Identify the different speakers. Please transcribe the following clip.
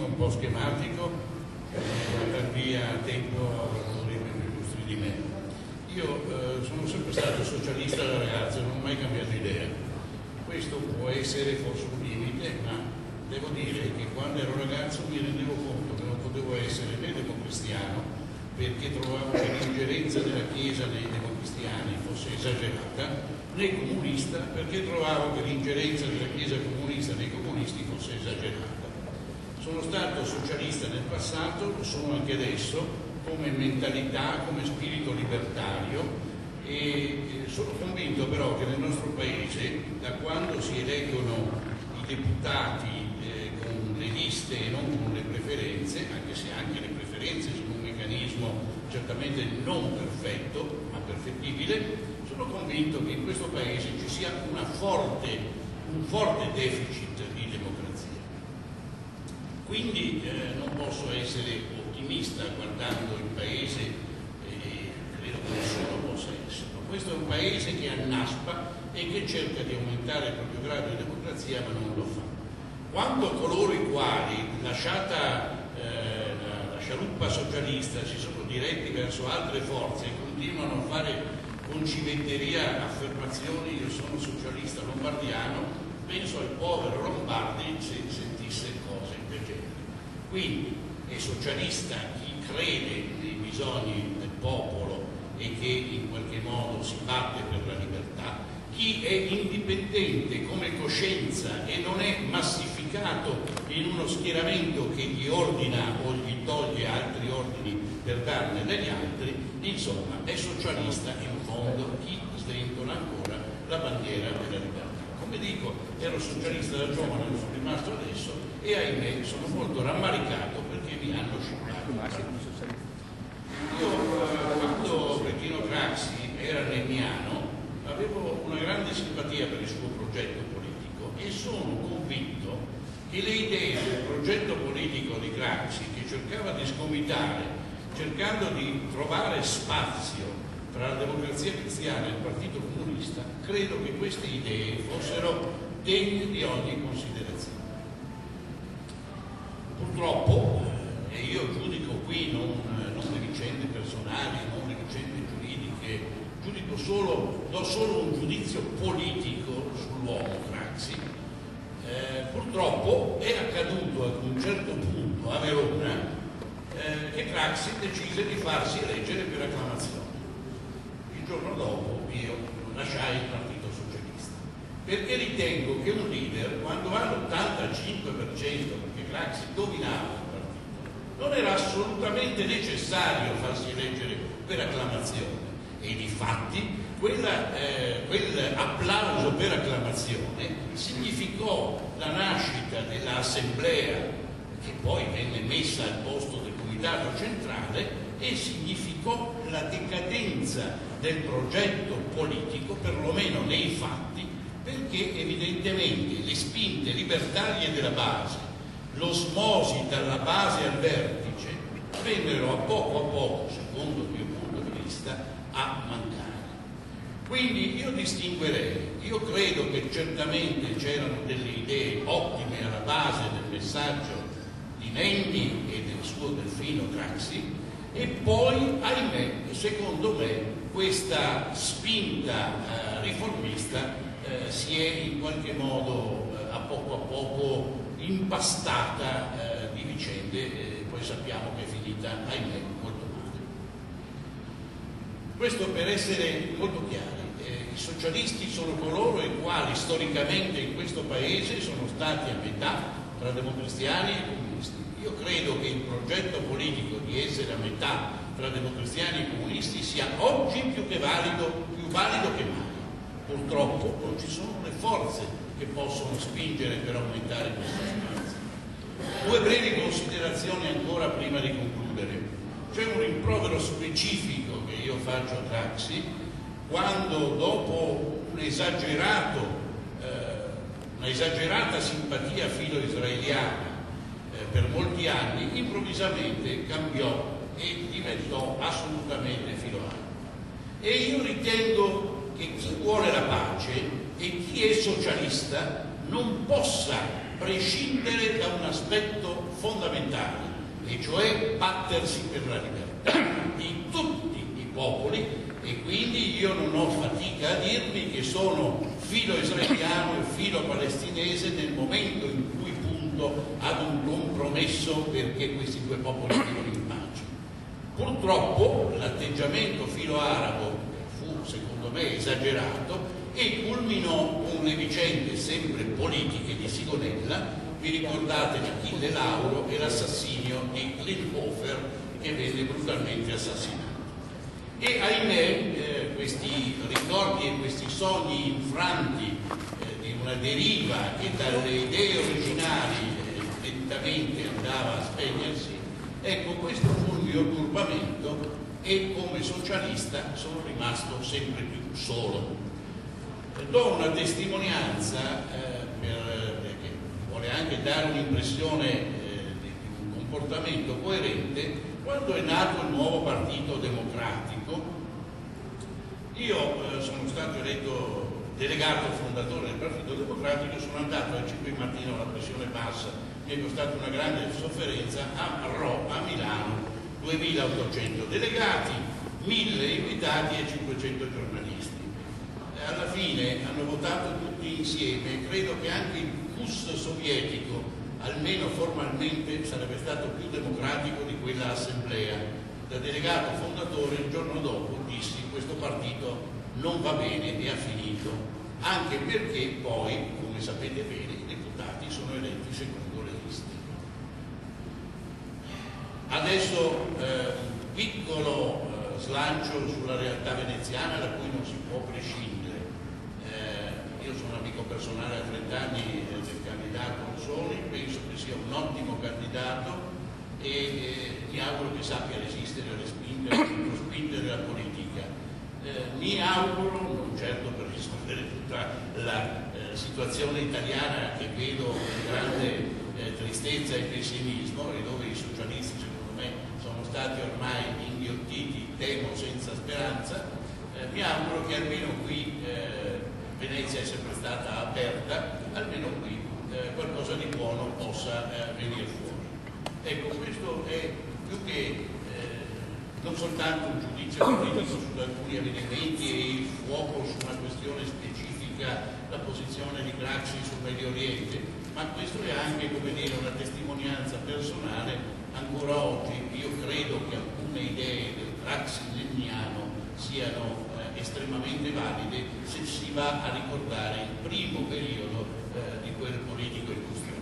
Speaker 1: un po' schematico, per via tempo autori più illustri di me. Io sono sempre stato socialista da ragazzo, non ho mai cambiato idea. Questo può essere forse un limite, ma devo dire che quando ero ragazzo mi rendevo conto che non potevo essere né democristiano, perché trovavo che l'ingerenza della Chiesa nei democristiani fosse esagerata, né comunista, perché trovavo che l'ingerenza della Chiesa comunista nei comunisti fosse esagerata. Sono stato socialista nel passato, lo sono anche adesso, come mentalità, come spirito libertario, e sono convinto però che nel nostro paese, da quando si eleggono i deputati con le liste e non con le preferenze, anche se anche le preferenze sono un meccanismo certamente non perfetto, ma perfettibile, sono convinto che in questo paese ci sia un forte deficit di democrazia. Quindi non posso essere ottimista guardando il paese, e credo che nessuno possa esserlo. Questo è un paese che annaspa e che cerca di aumentare il proprio grado di democrazia, ma non lo fa. Quando coloro i quali, lasciata la scialuppa socialista, si sono diretti verso altre forze e continuano a fare con civetteria affermazioni "io sono socialista lombardiano", penso al povero Lombardi se sentisse cose del genere. Quindi è socialista chi crede nei bisogni del popolo e che in qualche modo si batte per la libertà, chi è indipendente come coscienza e non è massificato in uno schieramento che gli ordina o gli toglie altri ordini per darne degli altri, insomma è socialista in fondo chi sventola ancora la bandiera della libertà. Come dico, ero socialista da giovane, lo sono rimasto adesso e ahimè sono molto rammaricato perché mi hanno sciuppato. Io quando Bettino Craxi era legniano avevo una grande simpatia per il suo progetto politico e sono convinto che le idee del progetto politico di Craxi, che cercava di sgomitare, cercando di trovare spazio tra la Democrazia Cristiana e il Partito Comunista, credo che queste idee fossero degne di ogni considerazione. Purtroppo, e io giudico qui non le vicende personali, non le vicende giuridiche, do solo un giudizio politico sull'uomo Craxi, purtroppo è accaduto ad un certo punto a Verona che Craxi decise di farsi eleggere per acclamazione. Il giorno dopo io lasciai il Partito Socialista, perché ritengo che un leader, quando ha l'85%, perché Craxi dominava il partito, non era assolutamente necessario farsi eleggere per acclamazione. E difatti quell'applauso per acclamazione significò la nascita dell'assemblea, che poi venne messa al posto del comitato centrale, e significò la decadenza del progetto politico, perlomeno nei fatti, perché evidentemente le spinte libertarie della base, l'osmosi dalla base al vertice, vennero a poco, secondo il mio punto di vista, a mancare. Quindi io distinguerei, io credo che certamente c'erano delle idee ottime alla base del messaggio di Nenni e del suo Delfino Craxi, e poi, ahimè, secondo me, questa spinta riformista si è in qualche modo a poco impastata di vicende, poi sappiamo che è finita, ahimè, molto male. Questo per essere molto chiari. I socialisti sono coloro i quali storicamente in questo paese sono stati a metà tra democristiani e comunisti. Io credo che il progetto politico di essere a metà tra democristiani e comunisti sia oggi più valido che mai. Purtroppo non ci sono le forze che possono spingere per aumentare questa spazio. Due brevi considerazioni ancora prima di concludere. C'è un rimprovero specifico che io faccio a Craxi quando, dopo un'esagerata simpatia filo-israeliana per molti anni, improvvisamente cambiò e diventò assolutamente filo-arabo. E io ritengo che chi vuole la pace e chi è socialista non possa prescindere da un aspetto aspetto fondamentale, e cioè battersi per la libertà di tutti i popoli, e quindi io non ho fatica a dirmi che sono filo israeliano e filo palestinese nel momento in cui punto ad un compromesso perché questi due popoli vivano in pace. Purtroppo l'atteggiamento filo arabo fu, secondo me, esagerato e culminò con le vicende sempre politiche di Sigonella. Vi ricordate di Achille Lauro e l'assassinio di Klinghoffer, che venne brutalmente assassinato. E ahimè questi ricordi e questi sogni infranti di una deriva che dalle idee originali lentamente andava a spegnersi, ecco, questo fu il mio turbamento, e come socialista sono rimasto sempre più solo. Do una testimonianza perché vuole anche dare un'impressione di un comportamento coerente. Quando è nato il nuovo Partito Democratico, io sono stato eletto delegato fondatore del Partito Democratico, sono andato alle 5 di mattino alla pressione bassa, mi è costata una grande sofferenza, a Milano, 2800 delegati, 1000 invitati e 500 giornalisti. Alla fine hanno votato tutti insieme, e credo che anche il PUS sovietico, almeno formalmente, sarebbe stato più democratico di quella assemblea. Da delegato fondatore, il giorno dopo dissi: questo partito non va bene e ha finito, anche perché poi, come sapete bene, i deputati sono eletti secondo le liste. Adesso un piccolo slancio sulla realtà veneziana, da cui non si può prescindere. Io sono amico personale a 30 anni del candidato Consoli, penso che sia un ottimo candidato e mi auguro che sappia resistere e respingere la politica. Mi auguro, non certo per risolvere tutta la situazione italiana che vedo con grande tristezza e pessimismo, e dove i socialisti secondo me sono stati ormai inghiottiti, temo senza speranza, mi auguro che almeno qui Venezia è sempre stata aperta, almeno qui qualcosa di buono possa venire fuori. Ecco, questo è più che non soltanto un giudizio politico su alcuni avvenimenti e il fuoco su una questione specifica, la posizione di Craxi sul Medio Oriente, ma questo è anche, come dire, una testimonianza personale. Ancora oggi io credo che alcune idee del Craxi lenniano siano estremamente valide se si va a ricordare il primo periodo di quel politico industriale.